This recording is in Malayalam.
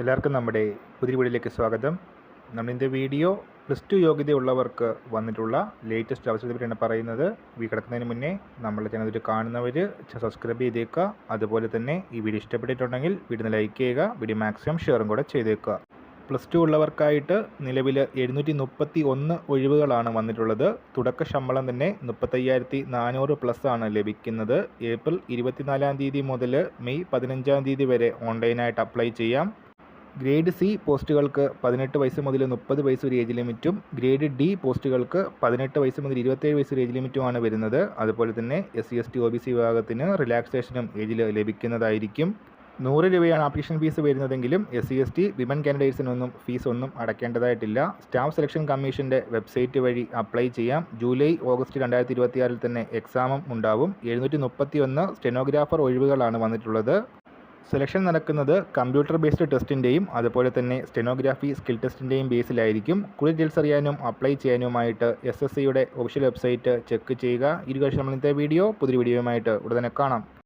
എല്ലാവർക്കും നമ്മുടെ പുതിയ വീഡിയോയിലേക്ക് സ്വാഗതം. നമ്മളിൻ്റെ വീഡിയോ +2 യോഗ്യതയുള്ളവർക്ക് വന്നിട്ടുള്ള ലേറ്റസ്റ്റ് അവസരത്തെ പറ്റിയാണ് പറയുന്നത്. വീഡിയോ കിടക്കുന്നതിന് മുന്നേ നമ്മുടെ ചാനൽ കാണുന്നവർ സബ്സ്ക്രൈബ് ചെയ്തേക്കുക. അതുപോലെ തന്നെ ഈ വീഡിയോ ഇഷ്ടപ്പെട്ടിട്ടുണ്ടെങ്കിൽ വീഡിയോ ലൈക്ക് ചെയ്യുക, വീഡിയോ മാക്സിമം ഷെയറും കൂടെ ചെയ്തേക്കുക. +2 ഉള്ളവർക്കായിട്ട് നിലവിൽ 731 ഒഴിവുകളാണ് വന്നിട്ടുള്ളത്. തുടക്ക ശമ്പളം തന്നെ 35,400+ ആണ് ലഭിക്കുന്നത്. ഏപ്രിൽ 24 മുതൽ മെയ് 15 വരെ ഓൺലൈനായിട്ട് അപ്ലൈ ചെയ്യാം. ഗ്രേഡ് സി പോസ്റ്റുകൾക്ക് 18 വയസ്സ് മുതൽ 30 വയസ്സ് ഒരു ഏജ് ലിമിറ്റും, ഗ്രേഡ് ഡി പോസ്റ്റുകൾക്ക് 18 വയസ്സ് മുതൽ 27 വയസ്സ് ഒരു ഏജ് ലിമിറ്റുമാണ് വരുന്നത്. അതുപോലെ തന്നെ SC/ST OBC വിഭാഗത്തിന് റിലാക്സേഷനും ഏജിൽ ലഭിക്കുന്നതായിരിക്കും. 100 രൂപയാണ് ആപ്ലിക്കേഷൻ ഫീസ് വരുന്നതെങ്കിലും SC/ST വിമൻ കാൻഡിഡേറ്റ്സിനൊന്നും ഫീസ് ഒന്നും അടയ്ക്കേണ്ടതായിട്ടില്ല. സ്റ്റാഫ് സെലക്ഷൻ കമ്മീഷൻ്റെ വെബ്സൈറ്റ് വഴി അപ്ലൈ ചെയ്യാം. ജൂലൈ ഓഗസ്റ്റ് 2026 തന്നെ എക്സാമും ഉണ്ടാവും. 731 സ്റ്റെനോഗ്രാഫർ ഒഴിവുകളാണ് വന്നിട്ടുള്ളത്. സെലക്ഷൻ നടക്കുന്നത് കമ്പ്യൂട്ടർ ബേസ്ഡ് ടെസ്റ്റിൻ്റെയും അതുപോലെ തന്നെ സ്റ്റെനോഗ്രാഫി സ്കിൽ ടെസ്റ്റിൻ്റെയും ബേസിലായിരിക്കും. കൂടുതൽ ഡീറ്റെയിൽസ് അറിയാനും അപ്ലൈ ചെയ്യാനുമായിട്ട് SSCയുടെ ഒഫീഷ്യൽ വെബ്സൈറ്റ് ചെക്ക് ചെയ്യുക. ഈ ഒരു കാര്യം നമ്മൾ ഇന്നത്തെ പുതിയ വീഡിയോയുമായിട്ട് ഉടനെ കാണാം.